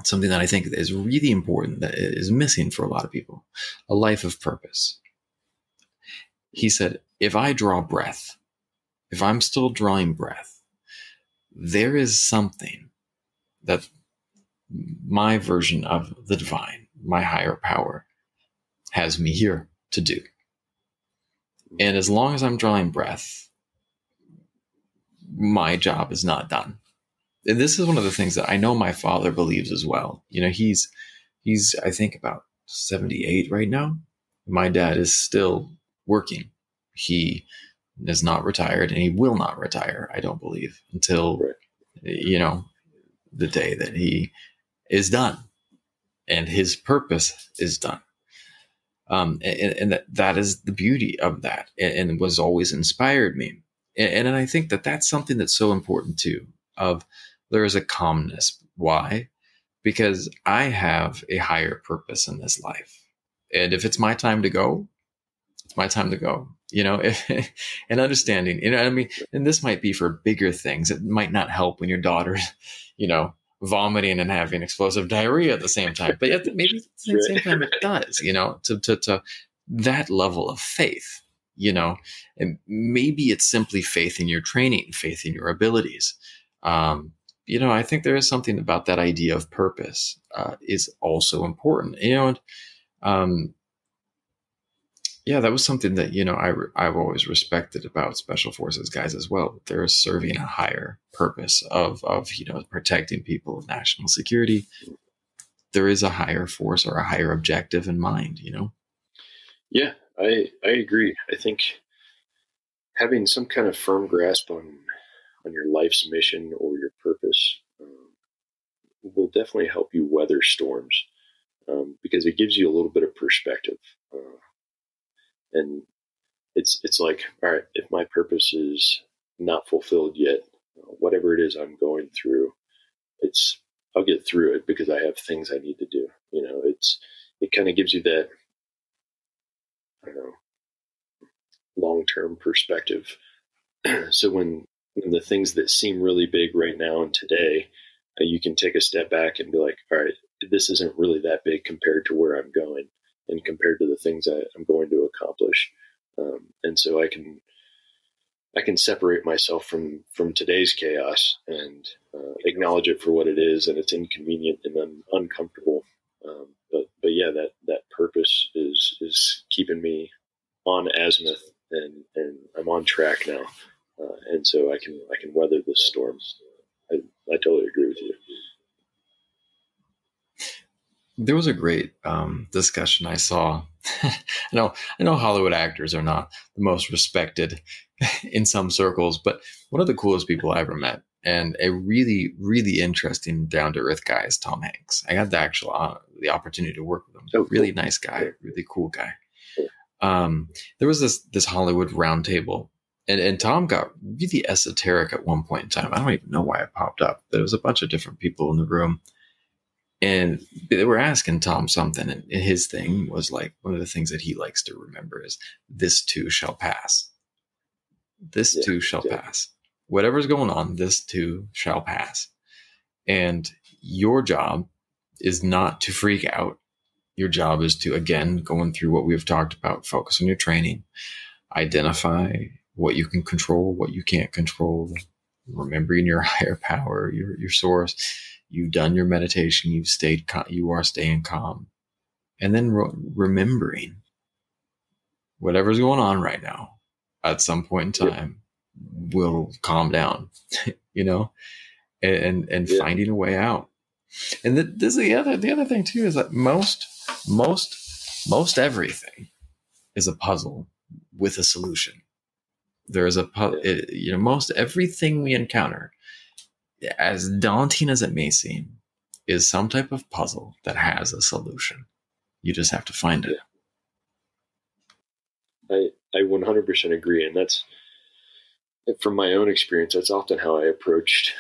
something that I think is really important, that is missing for a lot of people: a life of purpose. He said, if I draw breath, if I'm still drawing breath, there is something that my version of the divine, my higher power, has me here to do. And as long as I'm drawing breath, my job is not done. And this is one of the things that I know my father believes as well. He's I think about 78 right now. My dad is still working. He is not retired, and he will not retire, I don't believe, until, the day that he is done and his purpose is done. And that is the beauty of that, and was always inspired me. And I think that that's something that's so important too, of there is a calmness. Why? Because I have a higher purpose in this life. And if it's my time to go, it's my time to go, and understanding, and this might be for bigger things. It might not help when your daughter's, vomiting and having explosive diarrhea at the same time, but maybe at the same time it does, to that level of faith, and maybe it's simply faith in your training, faith in your abilities. I think there is something about that idea of purpose, is also important, that was something that, I've always respected about Special Forces guys as well. They're serving a higher purpose of protecting people, of national security. There is a higher force or a higher objective in mind, Yeah, I agree. I think having some kind of firm grasp on your life's mission or your purpose will definitely help you weather storms, because it gives you a little bit of perspective. And it's like, all right, if my purpose is not fulfilled yet, whatever it is I'm going through, I'll get through it because I have things I need to do. It kind of gives you that, I don't know, long-term perspective. So when the things that seem really big right now and today, you can take a step back and be like, all right, this isn't really that big compared to where I'm going, and compared to the things I'm going to accomplish. And so I can separate myself from today's chaos and acknowledge it for what it is, and it's inconvenient and uncomfortable. But yeah, that purpose is keeping me on azimuth, and I'm on track now. And so I can weather this storm. I totally agree with you. There was a great discussion I saw. I know Hollywood actors are not the most respected in some circles, but one of the coolest people I ever met, and a really, really interesting, down-to-earth guy, is Tom Hanks. I had the opportunity to work with him. Oh, really cool. Nice guy, really cool guy. There was this Hollywood roundtable, and Tom got really esoteric at one point in time. I don't even know why it popped up. There was a bunch of different people in the room. And they were asking Tom something, and his thing was like, one of the things that he likes to remember is, this too shall pass. This too shall pass. Whatever's going on, this too shall pass. And your job is not to freak out. Your job is to, again, going through what we've talked about, focus on your training, identify what you can control, what you can't control, remembering your higher power, your source. You've done your meditation. You are staying calm, and then remembering whatever's going on right now. At some point in time, will calm down, and finding a way out. And this is the other thing too, is that most everything is a puzzle with a solution. There is most everything we encounter, as daunting as it may seem, is some type of puzzle that has a solution. You just have to find it. I 100% agree. And that's, from my own experience, that's often how I approached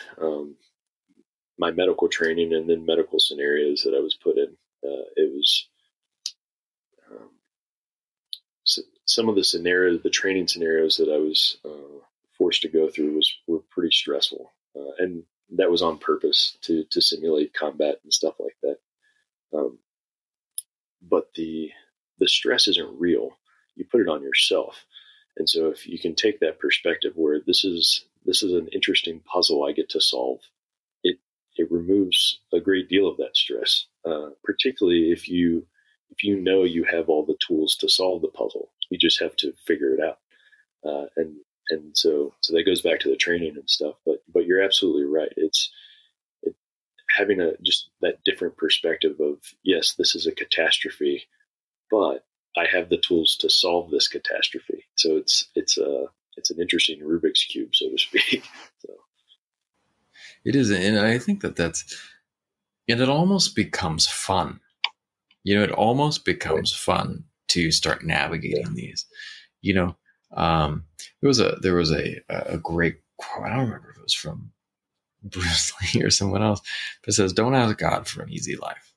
my medical training and then medical scenarios that I was put in. It was some of the scenarios, the training scenarios that I was forced to go through were pretty stressful. And that was on purpose to simulate combat and stuff like that. But the stress isn't real. You put it on yourself. And so if you can take that perspective where this is an interesting puzzle I get to solve, it removes a great deal of that stress, particularly if you know you have all the tools to solve the puzzle. You just have to figure it out. And so that goes back to the training and stuff. But you're absolutely right. It's having just that different perspective of, yes, this is a catastrophe, but I have the tools to solve this catastrophe. So it's an interesting Rubik's Cube, so to speak. So it is, and I think it almost becomes fun. It almost becomes fun to start navigating these. There was a great quote. I don't remember if it was from Bruce Lee or someone else, but it says, "Don't ask God for an easy life.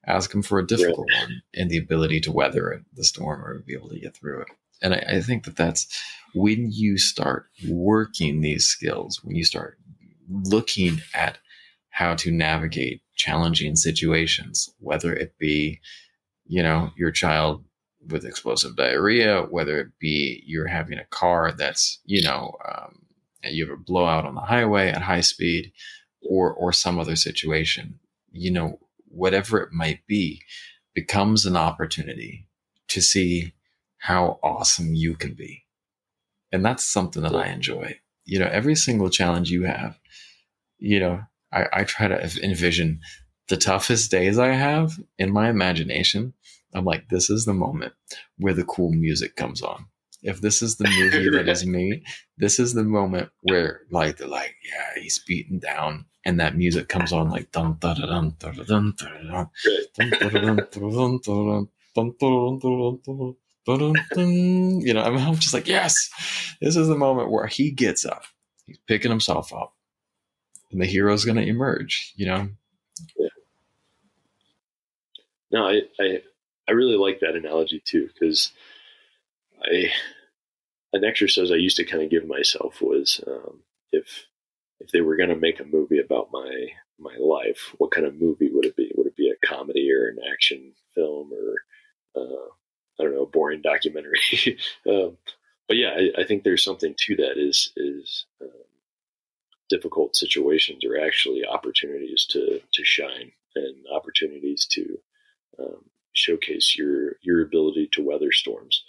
Ask him for a difficult one and the ability to weather the storm or be able to get through it." And I think that's when you start working these skills, when you start looking at how to navigate challenging situations, whether it be, your child with explosive diarrhea, whether it be you're having a car that's, you have a blowout on the highway at high speed, or some other situation, whatever it might be, becomes an opportunity to see how awesome you can be. And that's something that I enjoy. Every single challenge you have, I try to envision the toughest days I have in my imagination. I'm like, this is the moment where the cool music comes on. If this is the movie that is me, this is the moment where they're like, yeah, he's beaten down. And that music comes on like dun dun dun dun dun dun. I'm just like, yes, this is the moment where he gets up. He's picking himself up. And the hero's going to emerge, Yeah. No, I really like that analogy too, because an exercise I used to kind of give myself was, if they were going to make a movie about my life, what kind of movie would it be? Would it be a comedy or an action film, or I don't know, a boring documentary? But yeah, I think there's something to that. Is difficult situations are actually opportunities to shine, and opportunities to showcase your ability to weather storms,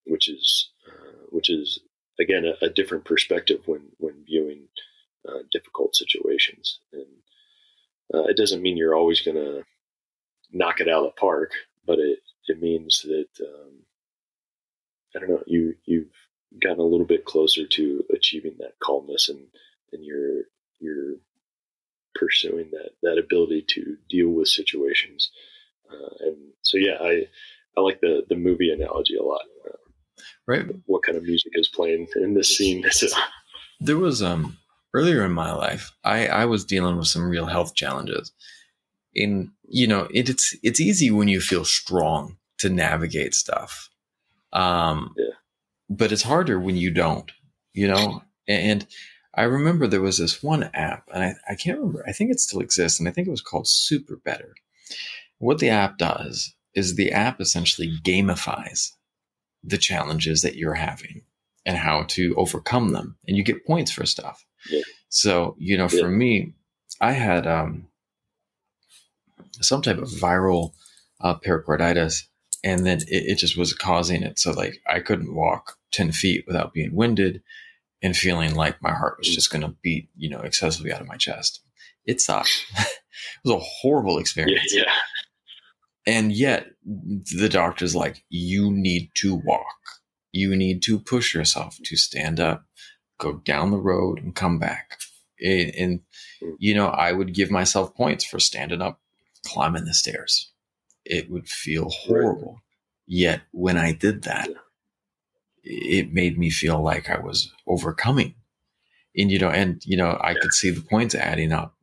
which is again a different perspective when viewing difficult situations. And it doesn't mean you're always going to knock it out of the park, but it means that I don't know, you've gotten a little bit closer to achieving that calmness, and you're pursuing that ability to deal with situations. And so, yeah, I like the movie analogy a lot. Right. What kind of music is playing in this scene? There was earlier in my life, I was dealing with some real health challenges. It's easy when you feel strong to navigate stuff. But it's harder when you don't, and I remember there was this one app, and I can't remember, I think it still exists, and I think it was called Super Better. What the app does is the app essentially gamifies the challenges that you're having and how to overcome them, and you get points for stuff. Yeah. So, for me, I had some type of viral pericarditis, and then it just was causing it. So I couldn't walk 10 feet without being winded and feeling like my heart was just going to beat, excessively out of my chest. It sucked. It was a horrible experience. Yeah. And yet the doctor's like, you need to walk. You need to push yourself to stand up, go down the road and come back. And I would give myself points for standing up, climbing the stairs. It would feel horrible. Right. Yet when I did that, it made me feel like I was overcoming. And, I could see the points adding up.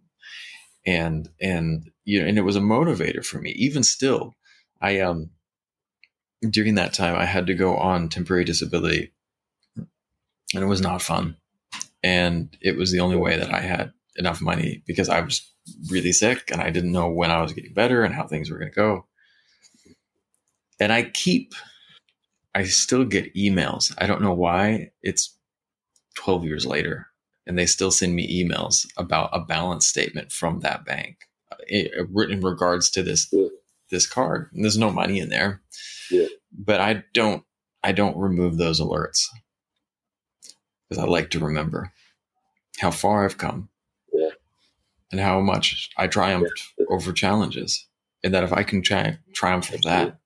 And it was a motivator for me. Even still, during that time, I had to go on temporary disability, and it was not fun. And it was the only way that I had enough money, because I was really sick and I didn't know when I was getting better and how things were going to go. And I still get emails. I don't know why. It's 12 years later, and they still send me emails about a balance statement from that bank in regards to this card. And there's no money in there. Yeah. But I don't remove those alerts, because I like to remember how far I've come, and how much I triumphed over challenges, and that if I can triumph for that,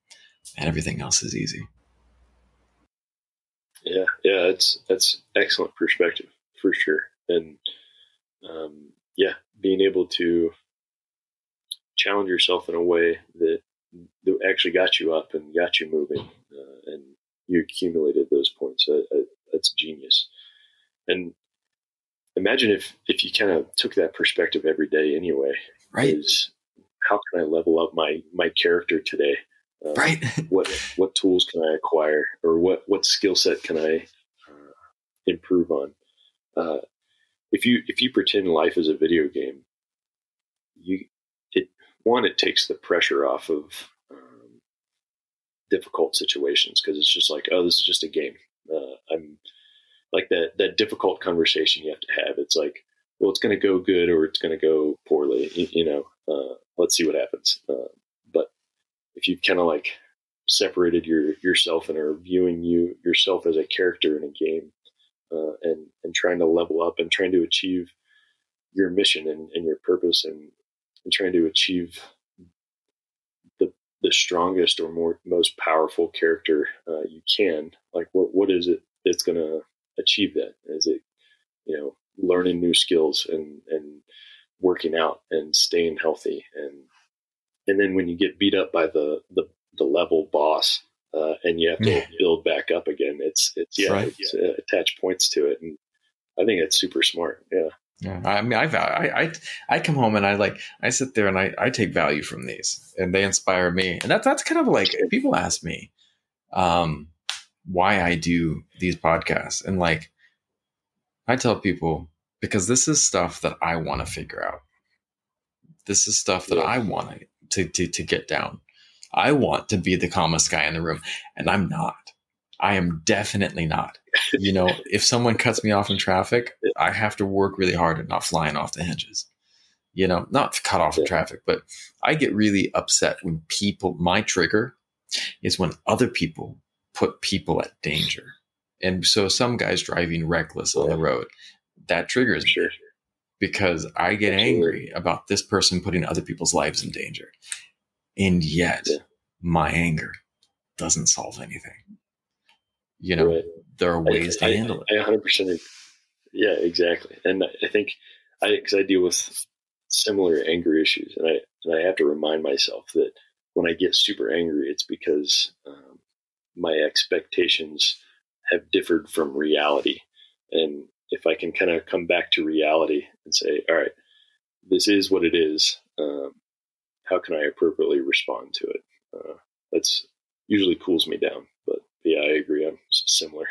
and everything else is easy. Yeah, that's excellent perspective for sure. And being able to challenge yourself in a way that actually got you up and got you moving, and you accumulated those points. That's genius. And imagine if you kind of took that perspective every day anyway. Right. Is how can I level up my character today? Right. What tools can I acquire, or what skill set can I improve on? If you pretend life is a video game, it takes the pressure off of difficult situations, because it's just like, oh, this is just a game. I'm like that difficult conversation you have to have. It's like, well, it's going to go good or it's going to go poorly. Let's see what happens. But if you kind of like separated yourself and are viewing yourself as a character in a game, and trying to level up and trying to achieve your mission and your purpose, and trying to achieve the strongest or most powerful character you can, like what is it that's going to achieve that? Is it, learning new skills and working out and staying healthy, and then when you get beat up by the level boss, and you have to build back up again, it's attach points to it, and I think it's super smart. Yeah, I mean, I come home and I sit there and I take value from these, and they inspire me. And that's kind of like, people ask me why I do these podcasts, and like I tell people, because this is stuff that I want to figure out. This is stuff that I want to get down. I want to be the calmest guy in the room, and I'm not. I am definitely not. If someone cuts me off in traffic, I have to work really hard at not flying off the hinges. Not cut off in traffic, but I get really upset when my trigger is when other people put people at danger. And so some guy's driving reckless on the road, that triggers me, because I get angry about this person putting other people's lives in danger. And yet my anger doesn't solve anything. There are ways to handle it. I 100%. Yeah, exactly. And I think because I deal with similar anger issues, and I have to remind myself that when I get super angry, it's because my expectations have differed from reality. And if I can kind of come back to reality and say, all right, this is what it is. How can I appropriately respond to it? That's usually cools me down. But yeah, I agree. I'm similar.